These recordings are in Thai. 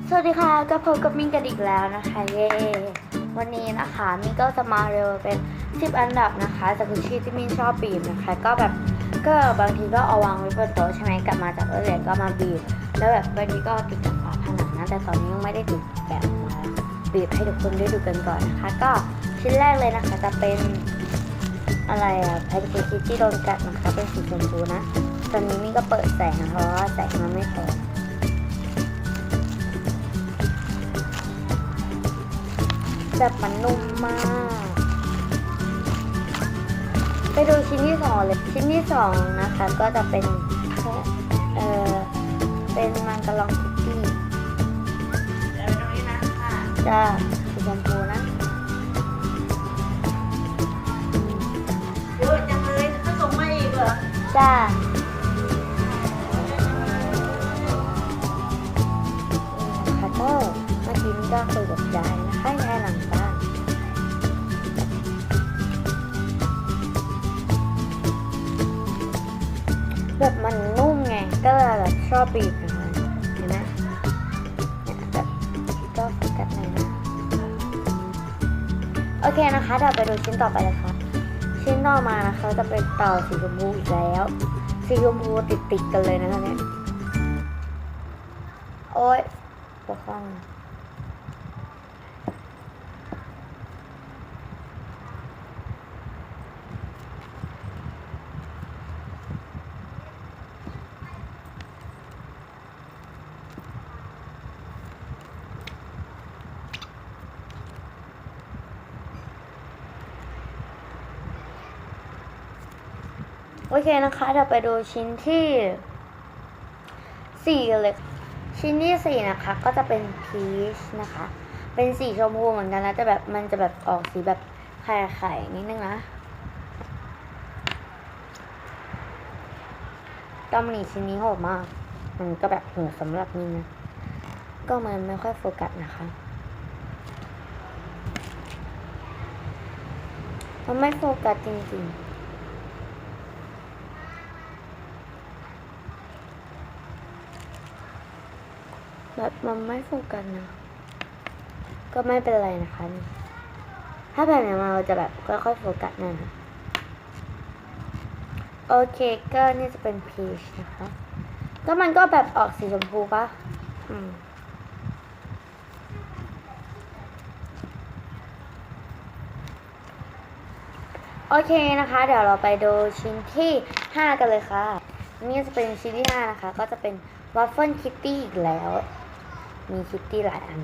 สวัสดีค่ะก็พบกับมิ้นกันอีกแล้วนะคะเย้วันนี้นะคะมิ้นก็จะมาเร็วเป็น10อันดับนะคะจากกุชชี่ที่มิ้นชอบบีบนะคะก็บางทีก็เอาวางไว้บนโต๊ะใช่ไหมกลับมาจากเรียนก็มาบีบแล้วแบบบางทีก็ติดกับฝาผนังนะแต่ตอนนี้ยังไม่ได้ติดแบบมาบีบให้ทุกคนได้ดูกันก่อนนะคะก็ชิ้นแรกเลยนะคะจะเป็นอะไรแพนเค้กที่โดนกัดนะคะเป็นสีชมพูนะตอนนี้มิ้นก็เปิดแสงนะเพราะว่าแสงมันไม่พอแบบมันนุ่มมากไปดูชิ้นที่2เลยชิ้นที่2นะคะก็จะเป็นเป็นมังกรลองคุกกี้แล้วตรงนี้นะค่ะจะสีชมพูนะเยอะจังเลยถ้าส่งมาอีกเหรอจ้าค่ะก็เมื่อกี้นี่ก็คุยกับยายนะคะยายหลังบ้านแบบมันนุ่มไงก็เลยแบบชอบบีบนะคะเห็นไหมเนี่ยแบบก็โฟกัสหน่อยนะโอเคนะคะเดี๋ยวไปดูชิ้นต่อไปเลยค่ะชิ้นต่อมานะคะจะเป็นต่อสีชมพูอีกแล้วสีชมพูติดกันเลยนะคะเนี่ยโอ๊ยปวดข้างโอเคนะคะเดี๋ยวไปดูชิ้นที่4กันเลยชิ้นที่4นะคะก็จะเป็นพีชนะคะเป็นสีชมพูเหมือนกันนะแต่แบบมันจะแบบออกสีแบบไข่นิดนึงนะตอมนี่ชิ้นนี้โหดมากมันก็แบบโหดสำหรับนี่นะก็มันไม่ค่อยโฟกัสนะคะมันไม่โฟกัสจริงๆแบบมันไม่โฟกัสนะก็ไม่เป็นไรนะคะนี่ถ้าแบบนี้เราจะแบบค่อยๆโฟกัสนะโอเคก็นี่จะเป็นพีชนะคะก็มันก็แบบออกสีชมพูปะโอเคนะคะเดี๋ยวเราไปดูชิ้นที่5กันเลยค่ะนี่จะเป็นชิ้นที่5นะคะก็จะเป็นวัฟเฟิลคิตตี้อีกแล้วมีคิตตี้หลายอัน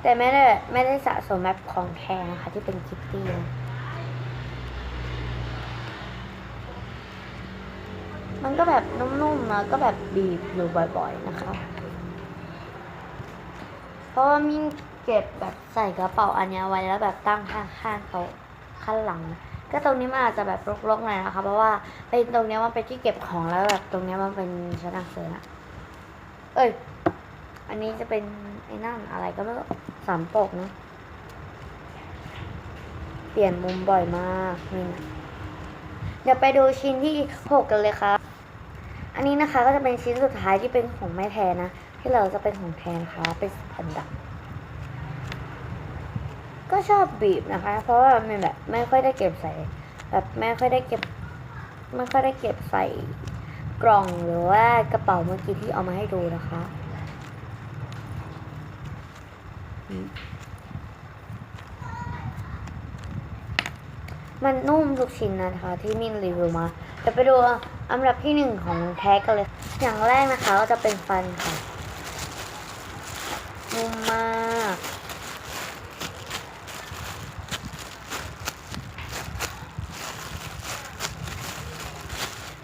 แต่ไม่ได้สะสมแบบของแท้นะคะที่เป็นคิตตี้มันก็แบบนุ่มๆนะก็แบบบีบอยู่บ่อยๆนะคะเพราะว่ามิ่งเก็บแบบใส่กระเป๋าอันนี้ไว้แล้วแบบตั้งข้างๆโต๊ะข้างหลังก็ตรงนี้มันอาจจะแบบรกๆหน่อยนะคะเพราะว่าเป็นตรงนี้มันเป็นที่เก็บของแล้วแบบตรงนี้มันเป็นชั้นหนังสือนะอันนี้จะเป็นไอ้นั่นอะไรก็ไม่รู้3 ปกนะเปลี่ยนมุมบ่อยมากนี่นะเดี๋ยวไปดูชิ้นที่6กันเลยค่ะอันนี้นะคะก็จะเป็นชิ้นสุดท้ายที่เป็นของแม่แทนนะที่เราจะเป็นของแทนค่ะเป็นอันดับก็ชอบบีบนะคะเพราะว่ามันแบบไม่ค่อยได้เก็บใส่แบบไม่ค่อยได้เก็บใส่กล่องหรือว่ากระเป๋าเมื่อกี้ที่เอามาให้ดูนะคะมันนุ่มทุกชิ้นนะคะที่มินรีวิวมาเดี๋ยวไปดูอันดับที่1ของแท้กันเลยอย่างแรกนะคะก็จะเป็นฟันค่ะนุ่มมาก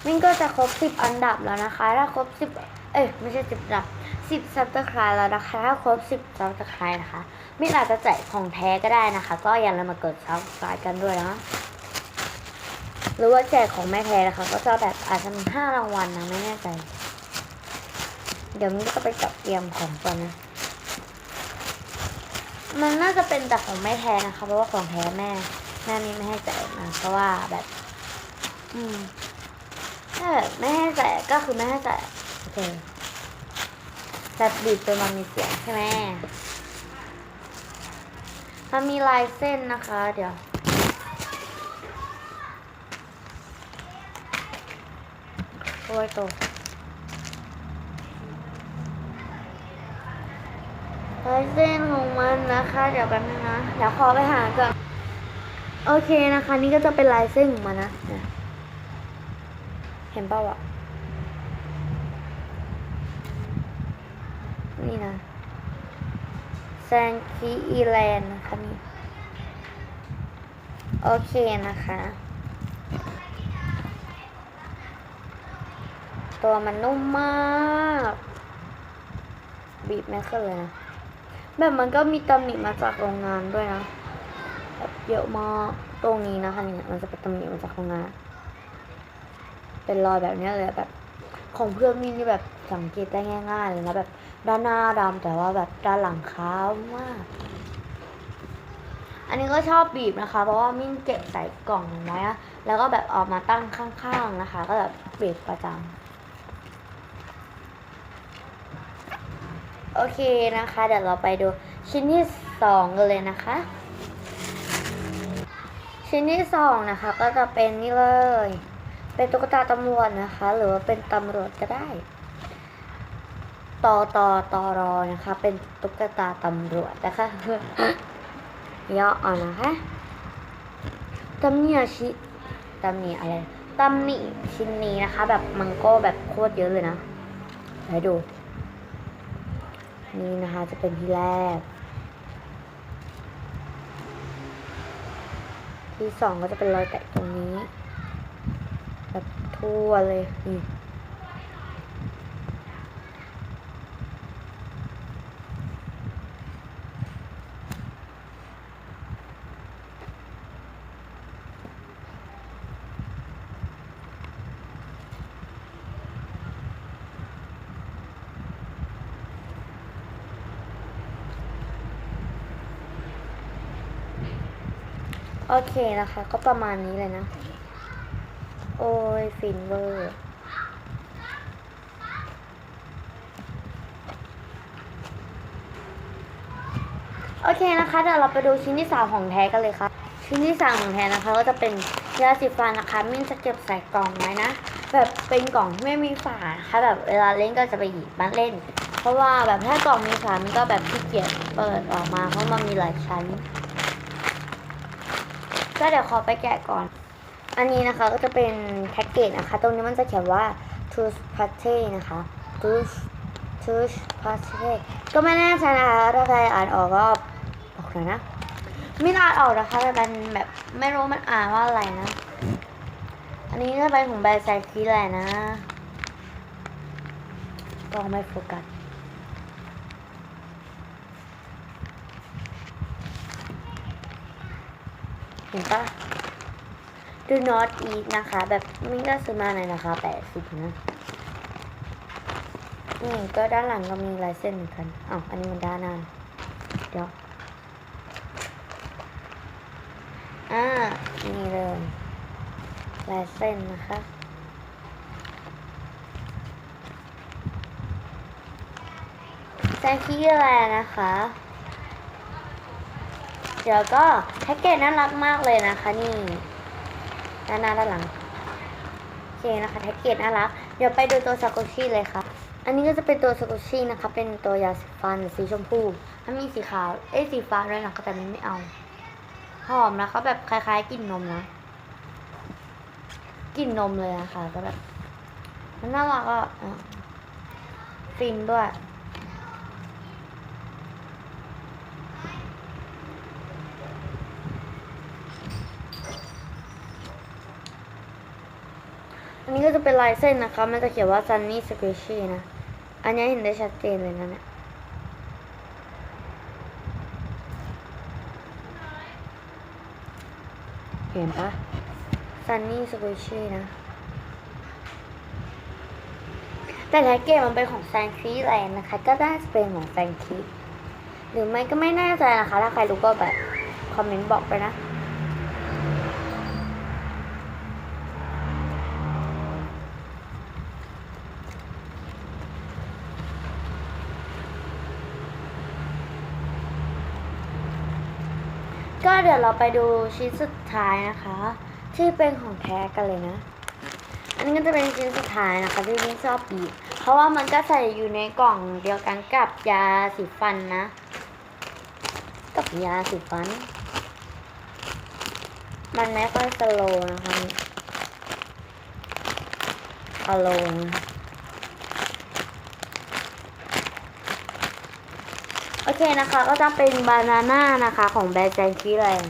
มินก็จะครบ10อันดับแล้วนะคะถ้าครบ10ไม่ใช่10อันดับ10 Subscribe แล้วนะคะถ้าครบ10 Subscribe นะคะมินอาจจะแจกของแท้ก็ได้นะคะก็อย่าลืมมากด Subscribe กันด้วยนะหรือว่าแจกของแม่แท้นะคะก็จะแบบอาจจะมี5รางวัลนะไม่แน่ใจเดี๋ยวมินก็ไปจับเตรียมของก่อนนะมันน่าจะเป็นแต่ของแม่แท้นะคะเพราะว่าของแท้แม่มินไม่ให้แจกนะเพราะว่าแบบถ้าไม่ให้แจกก็คือไม่ให้แจกโอเค แบบบีบจนมันมีเสียงใช่ไหมมันมีลายเส้นนะคะ เดี๋ยวโอ้ยตกลายเส้นของมันนะคะ เดี๋ยวแป๊บนึงนะ เดี๋ยวขอไปหาก่อนโอเคนะคะ นี่ก็จะเป็นลายเส้นของมันนะเนี่ยเห็นเปล่าอะนี่นะแซงคีอีแลนด์นะคะนี่โอเคนะคะ ตัวมันนุ่มมากบีบไม่ขึ้นเลยนะแบบมันก็มีตำหนิมาจากโรงงานด้วยนะแบบเยอะมากตรงนี้นะคะเนี่ยมันจะเป็นตำหนิมาจากโรงงานเป็นรอยแบบนี้เลยแบบของเพื่อนมินนี่แบบสังเกตได้ง่ายๆเลยนะแบบด้านหน้าดำแต่ว่าแบบด้านหลังขาวมากอันนี้ก็ชอบบีบนะคะเพราะว่ามิ้นเก็บใส่กล่องไว้นะแล้วก็แบบออกมาตั้งข้างๆนะคะก็แบบบีบประจำโอเคนะคะเดี๋ยวเราไปดูชิ้นที่2กันเลยนะคะชิ้นที่2นะคะก็จะเป็นนี่เลยเป็นตุ๊กตาตำรวจนะคะ หรือว่าเป็นตำรวจก็ได้ตรนะคะเป็นตุ๊กตาตำรวจนะคะย่ออ่อนนะคะตำหนิชิ้นนี้นะคะแบบมันก็แบบโคตรเยอะเลยนะให้ดูนี่นะคะจะเป็นที่แรกที่2ก็จะเป็นรอยแตะตรงนี้แบบทั่วเลยนี่โอเคนะคะก็ประมาณนี้เลยนะโอ้ยฟินเวอร์โอเคนะคะเดี๋ยวเราไปดูชิ้นที่3ของแท้กันเลยค่ะชิ้นที่3ของแท้นะคะก็จะเป็นยาสีฟันนะคะมิ้นจะเก็บใส่กล่องไว้นะแบบเป็นกล่องที่ไม่มีฝาค่ะแบบเวลาเล่นก็จะไปหยิบมาเล่นเพราะว่าแบบถ้ากล่องมีฝามันก็แบบขี้เกียจเปิดออกมาเพราะมันมีหลายชั้นก็เดี๋ยวขอไปแกะก่อนอันนี้นะคะก็จะเป็นแพ็กเกจนะคะตรงนี้มันจะเขียนว่า Touch Pate นะคะ Touch Pate ก็ไม่แน่ใจนะคะถ้าใครอ่านออกก็บอกหน่อยนะไม่อ่านออกนะคะแต่มันแบบไม่รู้มันอ่านว่าอะไรนะอันนี้จะเป็นของแบรนด์ไซคีแหละนะก็ไม่โฟกัสเห็นปะ Do not eat นะคะแบบไม่ได้ซื้อมาในราคา80นะนี่ก็ด้านหลังก็มีลายเส้นเหมือนกันอ้าวอันนี้มันด้านหน้าเดี๋ยวนี่เลยลายเส้นนะคะแซงคีแลนะคะเดี๋ยวก็แพ็กเกจน่ารักมากเลยนะคะนี่ด้านหน้าด้านหลังโอเคนะคะแพ็กเกจน่ารักเดี๋ยวไปดูตัวซากุชิเลยค่ะอันนี้ก็จะเป็นตัวซากุชินะคะเป็นตัวยาสีฟันสีชมพูถ้ามีสีขาวสีฟ้าด้วยนะคะแต่มันไม่เอาหอมนะคะแบบคล้ายๆกลิ่นนมนะกลิ่นนมเลยนะคะก็แบบมันน่ารักอ่ะฟินด้วยอันนี้ก็จะเป็นลายเส้นนะคะมันจะเขียนว่า Sunny Squishy นะอันนี้เห็นได้ชัดเจนเลยนะเนี่ยเห็นปะ Sunny Squishy นะแต่แท็กเกจมันเป็นของแซงคีแลนด์นะคะก็ได้จะเป็นของแซงคีหรือไม่ก็ไม่แน่ใจนะคะถ้าใครรู้ก็แบบคอมเมนต์บอกไปนะ ก็เดี๋ยวเราไปดูชิ้นสุดท้ายนะคะ ที่เป็นของแท้กันเลยนะ อันนี้ก็จะเป็นชิ้นสุดท้ายนะคะที่มิ้นชอบบีบเพราะว่ามันก็ใส่อยู่ในกล่องเดียวกันกับยาสีฟันนะ กับยาสีฟัน มันไม่ค่อยสโลว์นะคะสโลว์นะโอเคนะคะก็จะเป็นบานาน่านะคะของแบรนด์แจงกี้แรง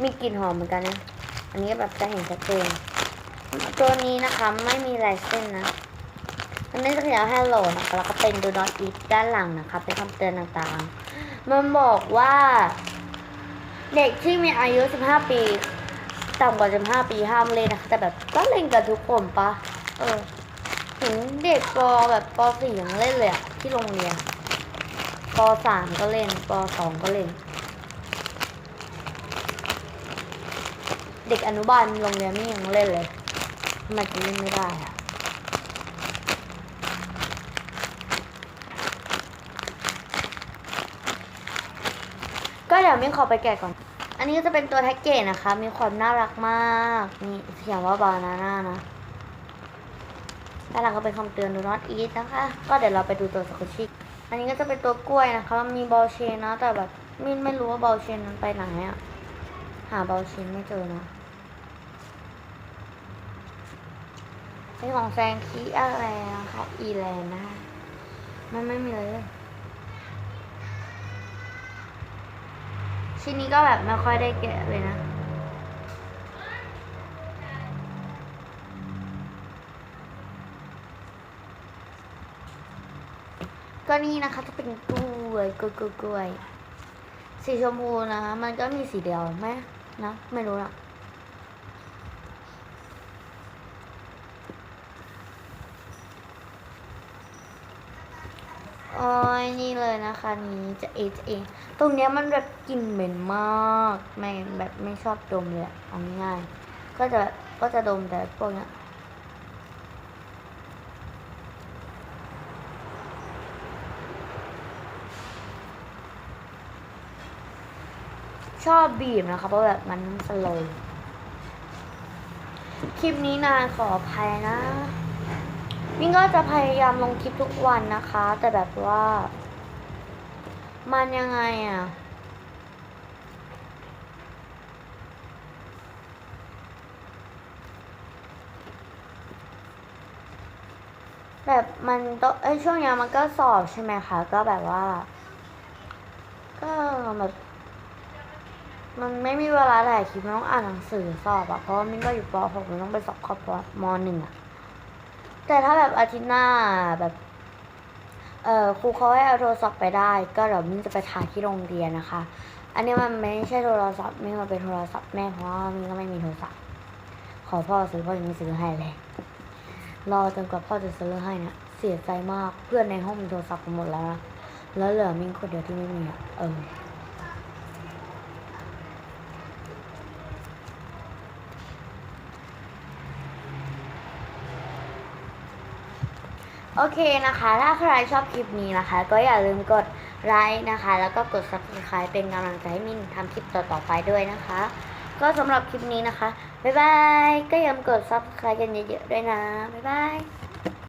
มีกลิ่นหอมเหมือนกันนะอันนี้แบบจะเห็นชัดเจนตัวนี้นะคะไม่มีลายเส้นนะอันนี้จะเขียน Hello นะคะแล้วก็เป็น Do Not Eat ด้านหลังนะคะเป็นคำเตือนต่างๆมันบอกว่าเด็กที่มีอายุ15ปีต่ำกว่า15ปีห้ามเล่นนะคะแต่แบบก็เล่นกันทุกคนปะถึงเด็กปแบบป .4 ยังเล่นเลยอะที่โรงเรียนป .3 ก็เล่นป .2 ก็เล่นเด็กอนุบาลโรงเรียนนี่ยังเล่นเลยทำไมจะเล่นไม่ได้อะก็เดี๋ยวมิ้นขอไปแกะก่อนอันนี้ก็จะเป็นตัวแท็กเกจนะคะมีความน่ารักมากนี่เขียนว่าบานาน่านะด้านหลังก็เป็นคำเตือน Do not eat นะคะก็เดี๋ยวเราไปดูตัวสกุชิอันนี้ก็จะเป็นตัวกล้วยนะคะมีบอลเชนนะแต่แบบไม่รู้ว่าบอลเชนมันไปไหนอะหาบอลเชนไม่เจอนะเป็นของแซงคีอะไรนะคะอีแลนด์นะคะมันไม่มีเลยชิ้นนี้ก็แบบไม่ค่อยได้แกะเลยนะก็นี่นะคะจะเป็นกล้วยสีชมพูนะคะมันก็มีสีเดียวไหมนะไม่รู้นะโอ้ยนี่เลยนะคะนี้จะเองตรงเนี้ยมันแบบกลิ่นเหม็นมากไม่แบบไม่ชอบดมเลยเอาง่ายๆก็จะดมแต่พวกเนี้ยชอบบีบนะคะเพราะแบบมันสโลว์คลิปนี้นานขออภัยนะมิ้งก็จะพยายามลงคลิปทุกวันนะคะแต่แบบว่ามันยังไงอ่ะแบบมันต้องช่วงนี้มันก็สอบใช่ไหมคะก็แบบว่าก็แบบมันไม่มีเวลาถ่ายคลิปมันต้องอ่านหนังสือสอบอะเพราะว่ามิ้งก็อยู่ป .6 มันต้องไปสอบเข้าม.1อะแต่ถ้าแบบอาทิตย์หน้าแบบครูเขาให้เอาโทรศัพท์ไปได้ก็เดี๋ยวมิ้นจะไปถ่ายที่โรงเรียนนะคะอันนี้มันไม่ใช่โทรศัพท์มิ้นมันเป็นโทรศัพท์แม่เพราะว่ามิ้นก็ไม่มีโทรศัพท์ขอพ่อซื้อพ่อยังไม่ซื้อให้เลยรอจนกว่าพ่อจะซื้อให้เนี่ยเสียใจมากเพื่อนในห้องมีโทรศัพท์กันหมดแล้วนะแล้วเหลือมิ้นคนเดียวที่ไม่มีอ่ะโอเคนะคะถ้าใครชอบคลิปนี้นะคะก็อย่าลืมกดไลค์นะคะแล้วก็กด subscribe เป็นกำลังใจให้มินทำคลิปต่อๆไปด้วยนะคะก็สำหรับคลิปนี้นะคะบ๊ายบายก็อย่าลืมกด subscribe กันเยอะๆด้วยนะบ๊ายบาย